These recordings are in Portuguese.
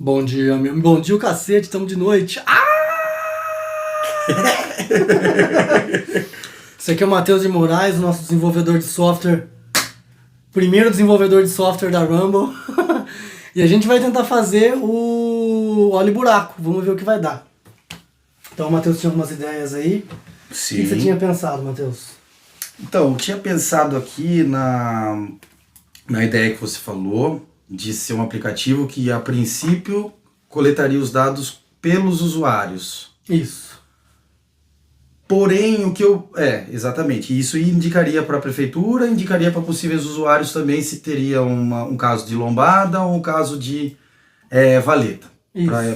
Bom dia, meu. Bom dia, o cacete, estamos de noite. Esse aqui é o Matheus de Moraes, o nosso desenvolvedor de software. Primeiro desenvolvedor de software da Rumble. E a gente vai tentar fazer o óleo buraco. Vamos ver o que vai dar. Então o Matheus tinha algumas ideias aí. Sim. O que você tinha pensado, Matheus? Então, eu tinha pensado aqui na ideia que você falou de ser um aplicativo que, a princípio, coletaria os dados pelos usuários. Isso. Porém, exatamente. Isso indicaria para a prefeitura, indicaria para possíveis usuários também se teria um caso de lombada ou um caso de valeta.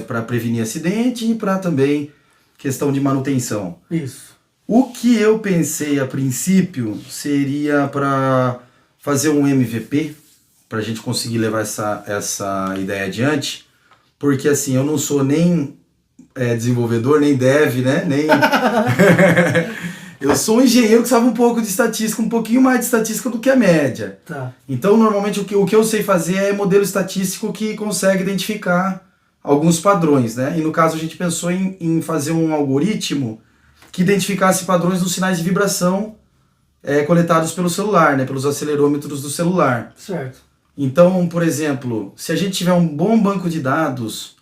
Para prevenir acidente e para também questão de manutenção. Isso. O que eu pensei a princípio seria para fazer um MVP, para a gente conseguir levar essa ideia adiante, porque assim, eu não sou nem desenvolvedor, nem dev, né? Eu sou um engenheiro que sabe um pouco de estatística, um pouquinho mais de estatística do que a média. Tá. Então, normalmente, o que eu sei fazer é modelo estatístico que consegue identificar alguns padrões, né? E no caso, a gente pensou em fazer um algoritmo que identificasse padrões nos sinais de vibração coletados pelo celular, né? Pelos acelerômetros do celular. Certo. Então, por exemplo, se a gente tiver um bom banco de dados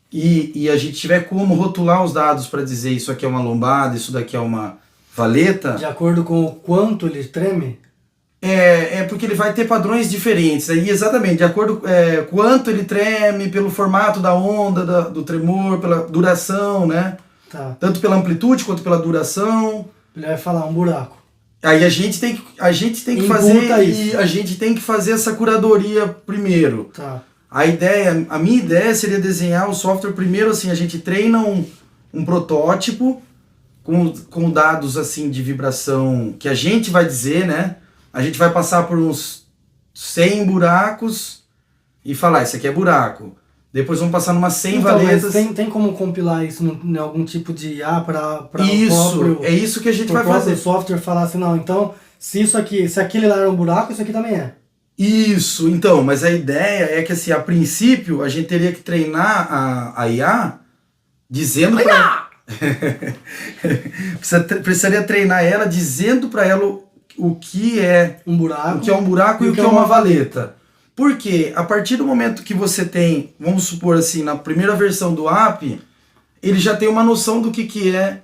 e a gente tiver como rotular os dados para dizer isso aqui é uma lombada, isso daqui é uma valeta... De acordo com o quanto ele treme? Porque ele vai ter padrões diferentes. Aí, exatamente, de acordo com quanto ele treme, pelo formato da onda, do tremor, pela duração, né? Tá. Tanto pela amplitude quanto pela duração. Ele vai falar um buraco. Aí a gente tem que fazer essa curadoria primeiro. Tá. A minha ideia seria desenhar o software primeiro, assim, a gente treina um protótipo com dados assim de vibração que a gente vai dizer, né? A gente vai passar por uns 100 buracos e falar, esse aqui é buraco. Depois vamos passar numas 100 valetas. Mas tem como compilar isso em algum tipo de IA para isso, é isso que a gente vai fazer. O software falar assim, não, então, se aquele lá era um buraco, isso aqui também é. Isso, então, mas a ideia é que assim, a princípio, a gente teria que treinar a IA dizendo para precisaria treinar ela dizendo para ela o que é um buraco, e o que é uma valeta. Porque a partir do momento que você tem, vamos supor assim, na primeira versão do app, ele já tem uma noção do que é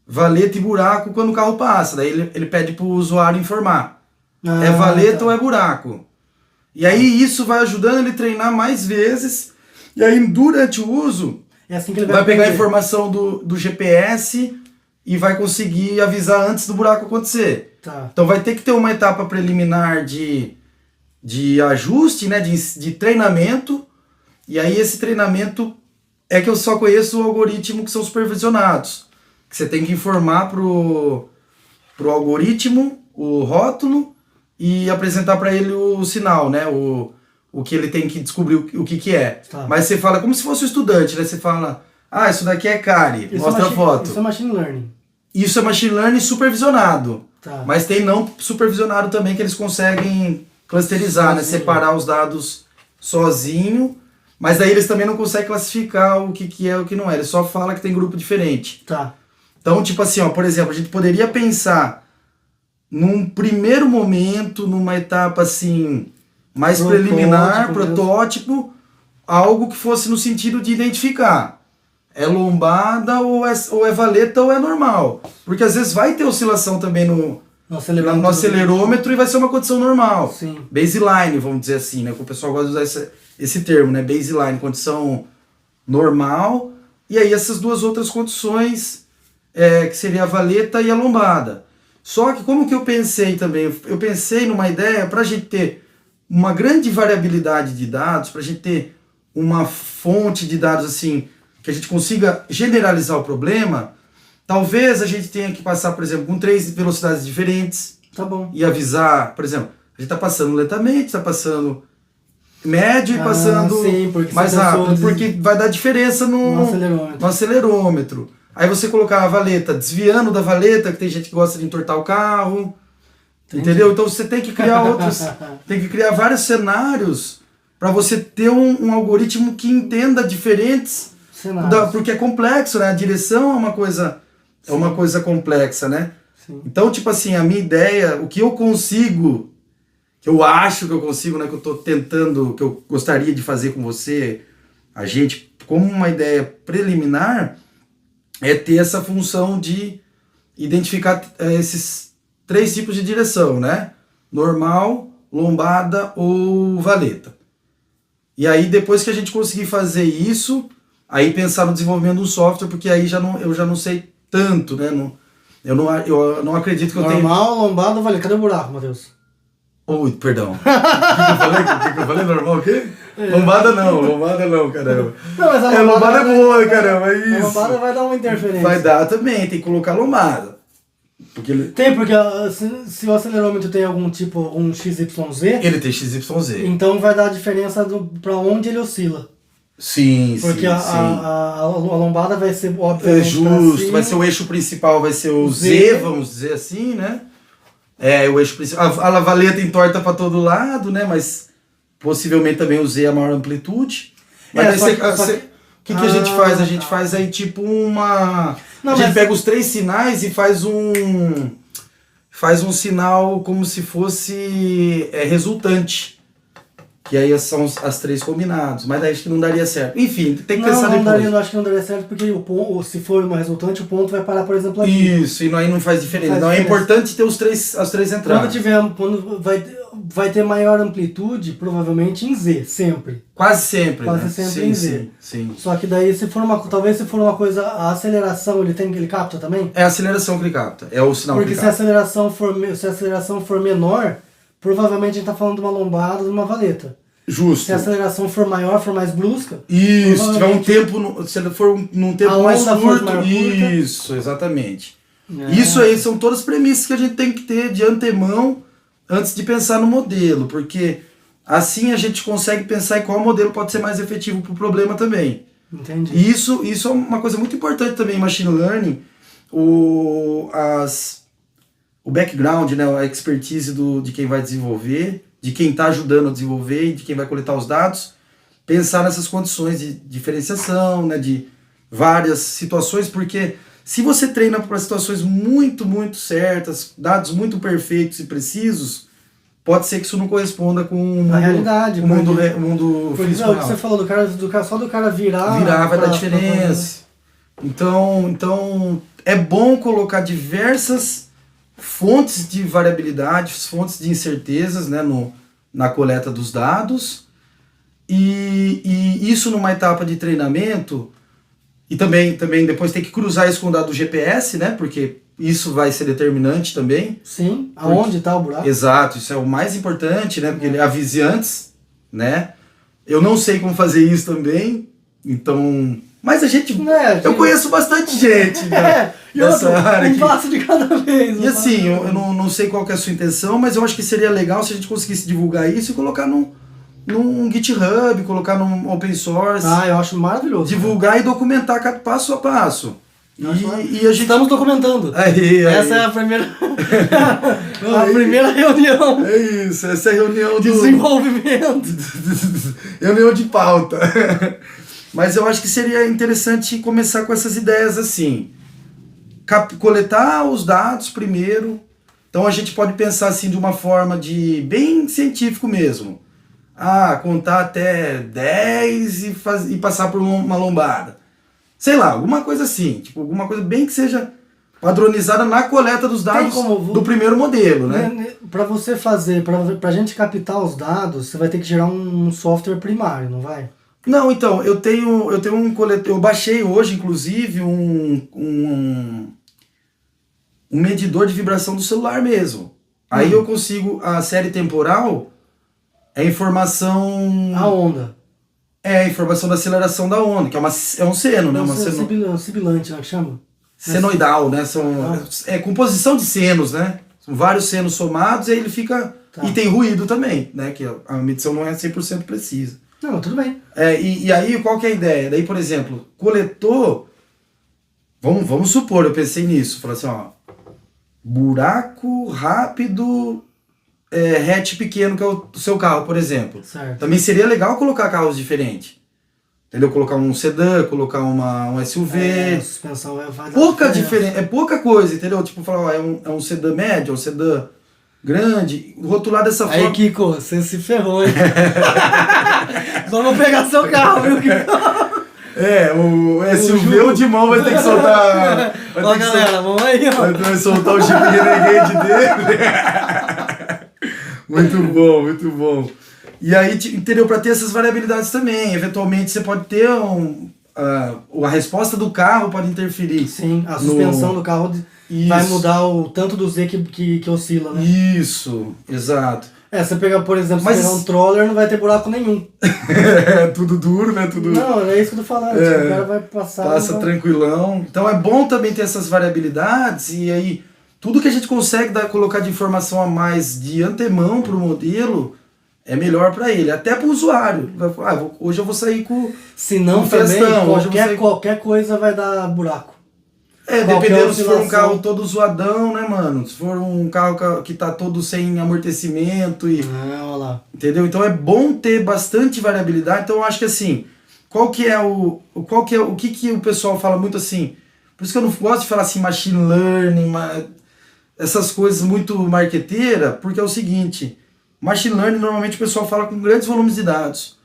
valeta e buraco quando o carro passa. Daí ele pede para o usuário informar. É valeta ou é buraco? E aí isso vai ajudando ele a treinar mais vezes. E aí durante o uso, assim que ele vai pegar a informação do GPS e vai conseguir avisar antes do buraco acontecer. Tá. Então vai ter que ter uma etapa preliminar de ajuste, né, de treinamento, e aí esse treinamento é que eu só conheço o algoritmo que são supervisionados, que você tem que informar pro algoritmo o rótulo e apresentar para ele o sinal, né, o que ele tem que descobrir o que é. Tá. Mas você fala como se fosse um estudante, né, você fala, isso daqui é cárie, mostra a foto. Isso é machine learning. Isso é machine learning supervisionado. Tá. Mas tem não supervisionado também que eles conseguem clusterizar, né? Separar os dados sozinho, mas daí eles também não conseguem classificar o que é e o que não é. Ele só fala que tem grupo diferente. Tá. Então, tipo assim, por exemplo, a gente poderia pensar num primeiro momento, numa etapa assim, mais preliminar, protótipo, algo que fosse no sentido de identificar. É lombada ou é valeta ou é normal. Porque às vezes vai ter oscilação também no acelerômetro e vai ser uma condição normal. Sim. Baseline, vamos dizer assim, né? Que o pessoal gosta de usar esse termo, né? Baseline, condição normal. E aí essas duas outras condições, que seria a valeta e a lombada. Só que como que eu pensei também? Eu pensei numa ideia para a gente ter uma grande variabilidade de dados, para a gente ter uma fonte de dados assim, que a gente consiga generalizar o problema. Talvez a gente tenha que passar, por exemplo, com 3 velocidades diferentes. Tá bom. E avisar, por exemplo, a gente está passando lentamente, está passando médio e passando mais rápido, porque vai dar diferença no acelerômetro. Aí você colocar a valeta desviando da valeta, que tem gente que gosta de entortar o carro. Entendi. Entendeu? Então você tem que criar tem que criar vários cenários para você ter um algoritmo que entenda diferentes, porque é complexo, né? A direção é uma coisa complexa, né? Sim. Então, tipo assim, a minha ideia, o que eu consigo, que eu acho que eu consigo, né? Que eu tô tentando, que eu gostaria de fazer com você, a gente, como uma ideia preliminar, é ter essa função de identificar esses 3 tipos de direção, né? Normal, lombada ou valeta. E aí, depois que a gente conseguir fazer isso, aí pensar no desenvolvimento de um software, porque aí eu já não sei tanto, né? Eu não acredito que eu tenha... Normal, lombada, valeta. Cadê o buraco, Matheus? Ui, perdão. O que eu falei? Normal o quê? Lombada não, caramba. Não, mas a lombada é boa, caramba, é isso. A lombada vai dar uma interferência. Vai dar também, tem que colocar lombada. Porque se o acelerômetro tem algum XYZ... Ele tem XYZ. Então vai dar a diferença pra onde ele oscila. Sim, porque sim. A lombada vai ser, obviamente, justo, vai ser o eixo principal, vai ser o Z, vamos dizer assim, né? O eixo principal. A valeta entorta para todo lado, né? Mas possivelmente também o Z é a maior amplitude. Mas o que a gente faz? A gente faz aí tipo uma... a gente pega os 3 sinais e faz um sinal como se fosse resultante. Que aí são as 3 combinados. Mas daí acho que não daria certo. Enfim, tem que pensar depois. Eu acho que não daria certo porque se for uma resultante, o ponto vai parar, por exemplo, aqui. Isso, e aí não faz diferença. Então é importante ter as 3 entradas. Quando vai ter maior amplitude, provavelmente em Z, sempre. Quase sempre. Quase sempre em Z. Sim. Só que daí, talvez se for uma coisa, a aceleração ele capta também? É a aceleração que ele capta, é o sinal que ele capta. Porque se a aceleração for menor, provavelmente a gente está falando de uma lombada, de uma valeta. Justo. Se a aceleração for maior, for mais brusca... Isso, se tiver um tempo, se ele for num tempo mais curto... Isso, exatamente. Isso aí são todas as premissas que a gente tem que ter de antemão antes de pensar no modelo, porque assim a gente consegue pensar em qual modelo pode ser mais efetivo para o problema também. Entendi. E isso é uma coisa muito importante também em Machine Learning, o background, né, a expertise de quem vai desenvolver, de quem está ajudando a desenvolver e de quem vai coletar os dados, pensar nessas condições de diferenciação, né, de várias situações, porque se você treina para situações muito, muito certas, dados muito perfeitos e precisos, pode ser que isso não corresponda com a realidade, o mundo físico. O que você falou só do cara virar vai dar diferença. Então é bom colocar diversas fontes de variabilidade, fontes de incertezas, né, na coleta dos dados, e isso numa etapa de treinamento, e também depois tem que cruzar isso com o dado do GPS, né, porque isso vai ser determinante também. Sim, aonde está o buraco. Exato, isso é o mais importante, né, porque ele avise antes, né, eu não sei como fazer isso também, então... Mas eu conheço bastante gente nessa área. Um passo de cada vez. E assim, eu não sei qual que é a sua intenção, mas eu acho que seria legal se a gente conseguisse divulgar isso e colocar num GitHub, colocar num open source. Eu acho maravilhoso. Divulgar e documentar passo a passo. E a gente... Estamos documentando. Essa é a primeira primeira reunião. É isso, essa é a reunião de desenvolvimento. Reunião de pauta. Mas eu acho que seria interessante começar com essas ideias assim. Coletar os dados primeiro. Então a gente pode pensar assim de uma forma bem científico mesmo. Contar até 10 e passar por uma lombada. Sei lá, alguma coisa assim. Tipo, alguma coisa bem que seja padronizada na coleta dos dados do primeiro modelo, né? Para você fazer, pra gente captar os dados, você vai ter que gerar um software primário, não vai? Não, então, eu tenho um coletor, eu baixei hoje, inclusive, um medidor de vibração do celular mesmo. Aí eu consigo, a série temporal é informação... A onda. É, a informação da aceleração da onda, que é um seno, né? Um sibilante, né, que chama? Senoidal, né? É composição de senos, né? São vários senos somados e aí ele fica... Tá. E tem ruído também, né? Que a medição não é 100% precisa. Não, tudo bem. E aí, qual que é a ideia? Daí, por exemplo, coletou... Vamos supor, eu pensei nisso. Falei assim, buraco rápido hatch pequeno que é o seu carro, por exemplo. Certo. Também seria legal colocar carros diferentes. Entendeu? Colocar um sedã, colocar um SUV. A suspensão vai dar Pouca diferença. É pouca coisa, entendeu? Tipo, falar, ó, é um sedã médio, é um sedã grande. Rotular dessa forma. Aí, Kiko, você se ferrou, hein? Vamos pegar seu carro, viu, Kiko? O SUV ou de mão vai ter que soltar. Ó, galera, vamos aí, ó. Vai soltar o Jeep Renegade dele. Muito bom, muito bom. E aí, entendeu? Para ter essas variabilidades também. Eventualmente você pode ter a resposta do carro pode interferir. Sim, a suspensão do carro vai mudar o tanto do Z que oscila, né? Isso, exato. Você pegar, por exemplo, se pegar um Troller, não vai ter buraco nenhum. Tudo duro, né? Tudo... Não, é isso que eu tô falando. Tipo, o cara vai passar. Passa tranquilão. Então é bom também ter essas variabilidades e aí tudo que a gente consegue colocar de informação a mais de antemão pro modelo é melhor para ele, até para o usuário. Hoje eu vou sair com se não com também, festão, qualquer coisa vai dar buraco. Dependendo se for um carro todo zoadão, né, mano? Se for um carro que tá todo sem amortecimento e... olha lá. Entendeu? Então é bom ter bastante variabilidade. Então eu acho que assim, o que o pessoal fala muito assim, por isso que eu não gosto de falar assim machine learning, essas coisas muito marqueteira, porque é o seguinte, machine learning normalmente o pessoal fala com grandes volumes de dados.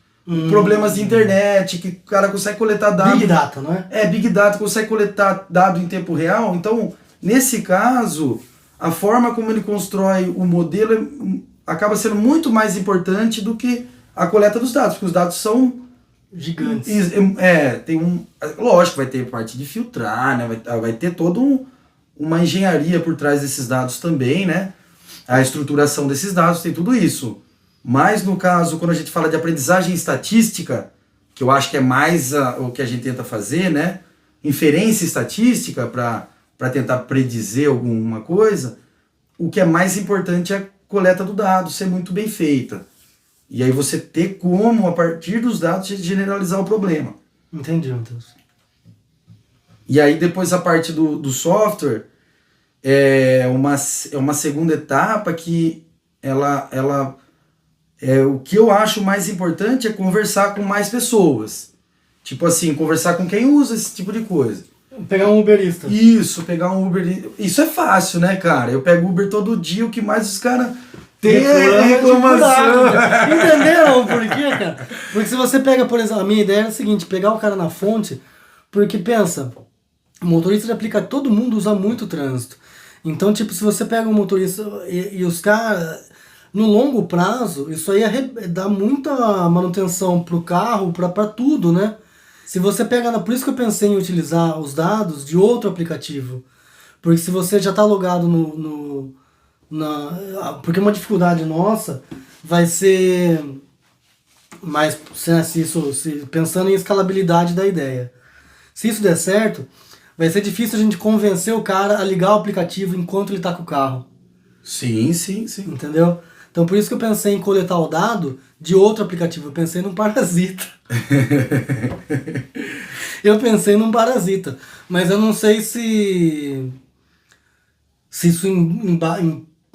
Problemas de internet, que o cara consegue coletar dados. Big Data, não é? Big Data, consegue coletar dado em tempo real. Então, nesse caso, a forma como ele constrói o modelo acaba sendo muito mais importante do que a coleta dos dados, porque os dados são gigantes. Lógico, vai ter parte de filtrar, né? Vai ter toda uma engenharia por trás desses dados também, né? A estruturação desses dados, tem tudo isso. Mas no caso, quando a gente fala de aprendizagem estatística, que eu acho que é mais o que a gente tenta fazer, né? Inferência estatística para tentar predizer alguma coisa, o que é mais importante é a coleta do dado ser muito bem feita. E aí você ter como, a partir dos dados, generalizar o problema. Entendi, Matheus. E aí depois a parte do software é uma segunda etapa que o que eu acho mais importante é conversar com mais pessoas. Tipo assim, conversar com quem usa esse tipo de coisa. Pegar um Uberista. Isso, pegar um Uber. Isso é fácil, né, cara? Eu pego Uber todo dia, o que mais os caras têm é reclamação. Entenderam por quê, cara? Porque se você pega, por exemplo, a minha ideia é a seguinte, pegar o cara na fonte, porque pensa, o motorista de aplicativo, todo mundo usa muito trânsito. Então, tipo, se você pega um motorista e os caras... No longo prazo, isso aí dá muita manutenção pro carro, pra tudo, né? Se você pega... Por isso que eu pensei em utilizar os dados de outro aplicativo. Porque se você já tá logado porque uma dificuldade nossa vai ser... Mas pensando em escalabilidade da ideia. Se isso der certo, vai ser difícil a gente convencer o cara a ligar o aplicativo enquanto ele tá com o carro. Sim. Entendeu? Então por isso que eu pensei em coletar o dado de outro aplicativo. Eu pensei num Parasita. Mas eu não sei se isso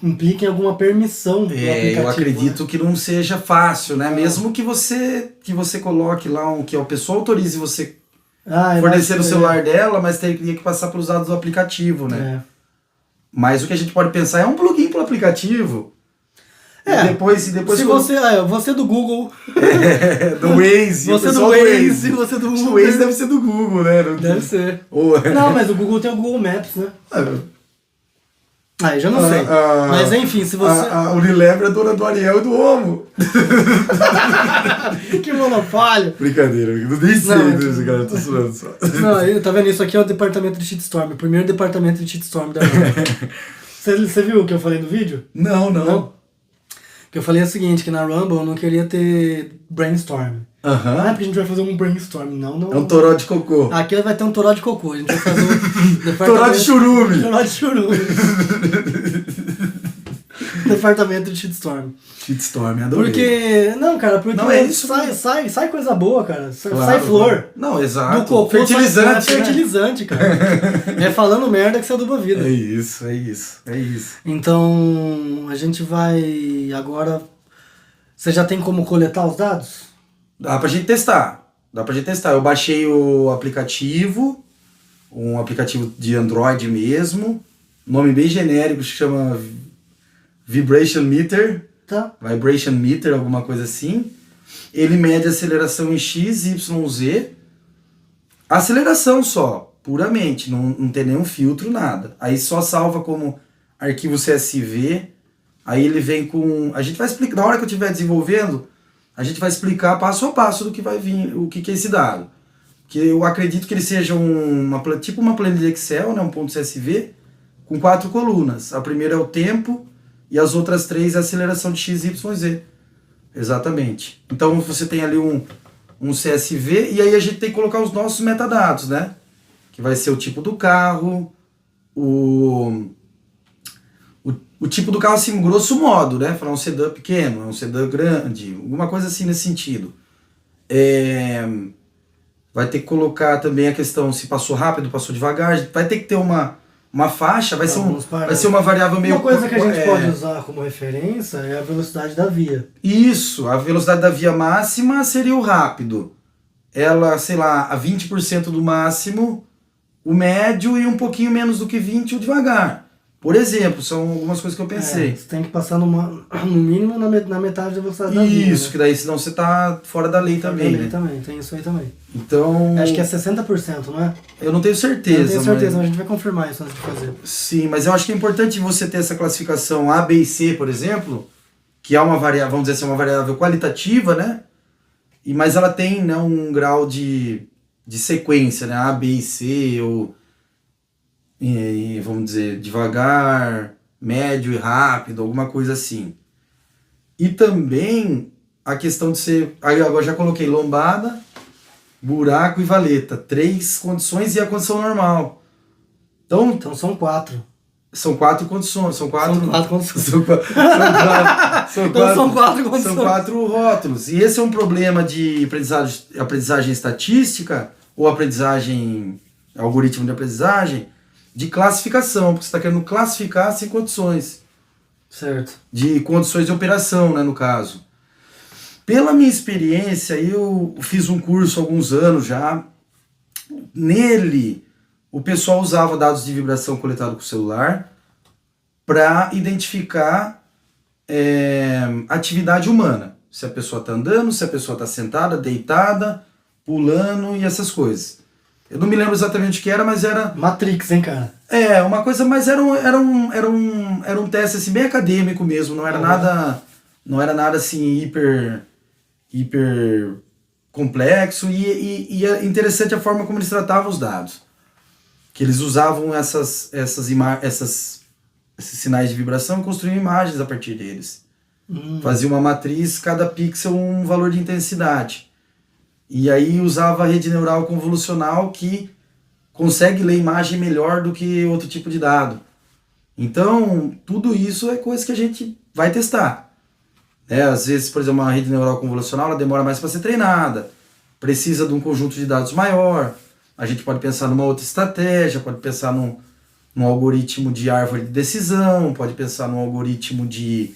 implica em alguma permissão do aplicativo. Eu acredito que não seja fácil, né? Mesmo que você coloque lá que a pessoa autorize você fornecer o celular dela, mas teria que passar pelos dados do aplicativo, né? Mas o que a gente pode pensar é um plugin para o aplicativo. E depois se você do Google. Do Waze. Você do Waze, você do Google. O Waze deve ser do Google, né? Deve ser. Não, mas o Google tem o Google Maps, né? Eu já não sei. Mas enfim, se você... A Unilever é dona do Ariel e do Omo. Que monopólio. Brincadeira, eu nem sei desse cara, tô zoando só. Não, tá vendo? Isso aqui é o departamento de shitstorm. O primeiro departamento de shitstorm da Rumble. Você viu o que eu falei no vídeo? Não. Que eu falei o seguinte, que na Rumble eu não queria ter brainstorm. Porque a gente vai fazer um brainstorm. Não. É um toró de cocô. Aqui vai ter um toró de cocô. A gente vai fazer um toró de churume. Toró de churume. Departamento de shitstorm. Shitstorm, adorei. Porque, não, cara, porque Não, é isso, sai coisa boa, cara. Sai Claro, flor. Não, exato. Do cocô fertilizante. sai fertilizante, cara. É falando merda que você aduba a vida. É isso, é isso, é isso. Então, a gente vai agora... Você já tem como coletar os dados? Dá pra gente testar. Eu baixei o aplicativo, um aplicativo de Android mesmo, nome bem genérico, se chama Vibration Meter. Tá. Vibration Meter, alguma coisa assim. Ele mede a aceleração em X, Y, Z. Aceleração só, puramente, não tem nenhum filtro, nada. Aí só salva como arquivo CSV. Aí ele vem com... A gente vai explicar, na hora que eu estiver desenvolvendo, a gente vai explicar passo a passo do que vai vir, o que é esse dado. Que eu acredito que ele seja tipo uma planilha de Excel, né, um ponto CSV, com 4 colunas. A primeira é o tempo e as outras 3 é a aceleração de X, Y, Z. Exatamente. Então você tem ali um CSV e aí a gente tem que colocar os nossos metadados, né? Que vai ser o tipo do carro, o tipo do carro, assim, grosso modo, né? Falar um sedã pequeno, um sedã grande, alguma coisa assim nesse sentido. Vai ter que colocar também a questão se passou rápido, passou devagar. Vai ter que ter uma faixa, vai ser uma variável meio... Uma coisa que a gente pode usar como referência é a velocidade da via. Isso, a velocidade da via máxima seria o rápido. Ela, sei lá, a 20% do máximo, o médio e um pouquinho menos do que 20% o devagar. Por exemplo, são algumas coisas que eu pensei. Você tem que passar no mínimo na metade da velocidade da via. Isso, né? Que daí senão você tá fora da lei também, né? Também, tem isso aí também. Então... Acho que é 60%, não é? Eu não tenho certeza. Eu não tenho certeza, mas a gente vai confirmar isso antes de fazer. Sim, mas eu acho que é importante você ter essa classificação A, B e C, por exemplo, que é uma variável, vamos dizer assim, uma variável qualitativa, né? Mas ela tem, né, um grau de sequência, né? A, B e C, ou... E, vamos dizer, devagar, médio e rápido, alguma coisa assim. E também a questão de ser... Aí agora já coloquei lombada, buraco e valeta. 3 condições e a condição normal. Então são 4. São 4 condições. São 4 condições. São 4 condições. São 4 rótulos. E esse é um problema de aprendizagem estatística, ou algoritmo de aprendizagem, de classificação, porque você está querendo classificar sem condições. Certo. De condições de operação, né, no caso. Pela minha experiência, eu fiz um curso há alguns anos já. Nele, o pessoal usava dados de vibração coletados com o celular para identificar atividade humana. Se a pessoa está andando, se a pessoa está sentada, deitada, pulando e essas coisas. Eu não me lembro exatamente o que era, mas era... Matrix, hein, cara? Uma coisa, mas era um teste assim, bem acadêmico mesmo, não era nada assim hiper complexo e é interessante a forma como eles tratavam os dados. Que eles usavam esses sinais de vibração e construíam imagens a partir deles. Fazia uma matriz, cada pixel um valor de intensidade. E aí usava a rede neural convolucional que consegue ler imagem melhor do que outro tipo de dado. Então, tudo isso é coisa que a gente vai testar. Às vezes, por exemplo, uma rede neural convolucional ela demora mais para ser treinada, precisa de um conjunto de dados maior. A gente pode pensar numa outra estratégia, pode pensar num algoritmo de árvore de decisão, pode pensar num algoritmo de...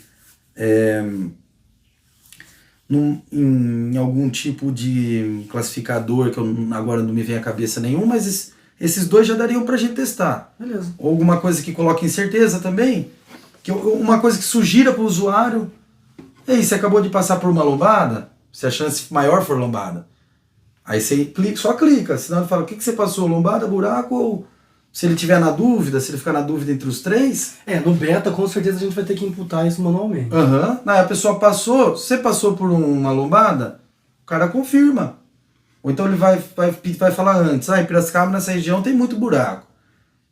em algum tipo de classificador que agora não me vem à cabeça nenhum, mas esses 2 já dariam pra gente testar. Beleza. Ou alguma coisa que coloque incerteza também, uma coisa que sugira para o usuário: ei, você acabou de passar por uma lombada, se a chance maior for lombada. Aí você só clica, senão ele fala: o que você passou, lombada, buraco, ou se ele tiver na dúvida, se ele ficar na dúvida entre os 3... no beta com certeza a gente vai ter que imputar isso manualmente. A pessoa passou, você passou por uma lombada, o cara confirma. Ou então ele vai falar antes: em Piracicaba, nessa região, tem muito buraco.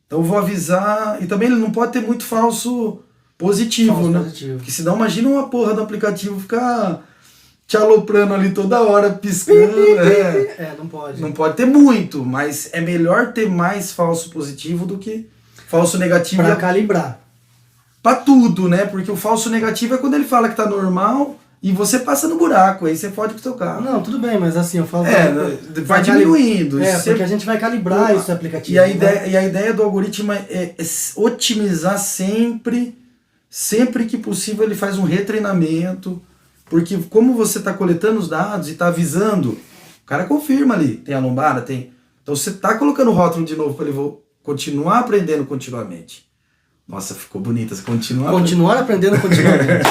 Então eu vou avisar. E também ele não pode ter muito falso positivo, né? Porque senão imagina uma porra do aplicativo ficar te aloprando ali toda hora, piscando. Não pode. Não pode ter muito, mas é melhor ter mais falso positivo do que falso negativo. Para calibrar. pra tudo, né? Porque o falso negativo é quando ele fala que tá normal e você passa no buraco, aí você fode com o seu carro. Não, tudo bem, mas assim, eu falo... Vai diminuindo. Porque a gente vai calibrar esse aplicativo. E a ideia do algoritmo é otimizar sempre que possível ele faz um retreinamento, porque como você está coletando os dados e está avisando, o cara confirma ali, tem a lombada, tem... Então você está colocando o rótulo de novo para ele continuar aprendendo continuamente. Nossa, ficou bonita, você continuar aprendendo continuamente.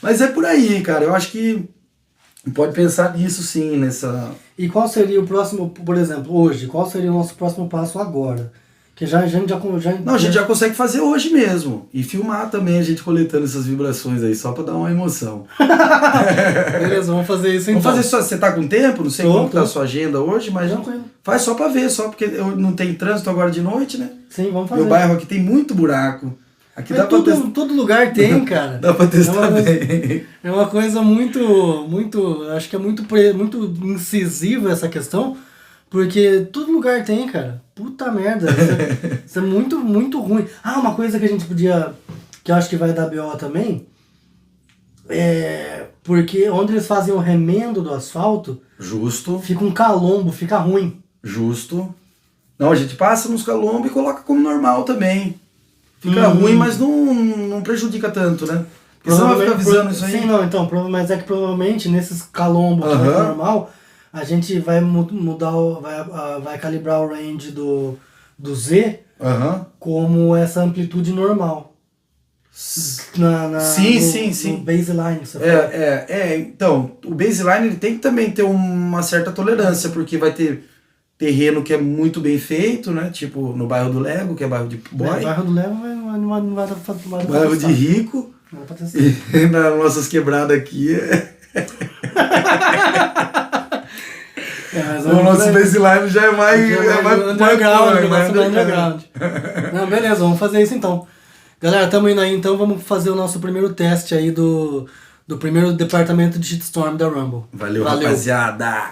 Mas é por aí, cara, eu acho que pode pensar nisso sim, nessa... E qual seria o próximo, por exemplo, hoje, qual seria o nosso próximo passo agora? Que a gente já consegue fazer hoje mesmo. E filmar também, a gente coletando essas vibrações aí, só pra dar uma emoção. Beleza, vamos fazer isso então. Vamos fazer só, você tá com tempo? Não sei como tá a sua agenda hoje, mas tranquilo. Faz só pra ver, só porque não tem trânsito agora de noite, né? Sim, vamos fazer. Meu bairro aqui tem muito buraco. Aqui dá pra testar. Todo lugar tem, cara. Dá pra testar bem. É uma coisa muito, acho que é muito incisiva essa questão, porque todo lugar tem, cara. Puta merda. Isso é muito, muito ruim. Ah, uma coisa que a gente podia, que eu acho que vai dar BO também, porque onde eles fazem o remendo do asfalto, justo, fica um calombo, fica ruim. Justo. Não, a gente passa nos calombos e coloca como normal também. Fica ruim, mas não prejudica tanto, né? Porque senão vai ficar avisando isso aí. Sim, não, então, mas é que provavelmente nesses calombos que vai ser normal, a gente vai mudar, vai calibrar o range do Z como essa amplitude normal. Sim. No baseline. Então, o baseline ele tem que também ter uma certa tolerância, porque vai ter terreno que é muito bem feito, né? Tipo no bairro do Lego, que é bairro de boy. O bairro do Lego não vai dar bairro de rico. E nas nossas quebradas aqui o nosso baseline já é mais underground. Não, beleza, vamos fazer isso então. Galera, tamo indo aí então, vamos fazer o nosso primeiro teste aí do primeiro departamento de shitstorm da Rumble. Valeu, rapaziada!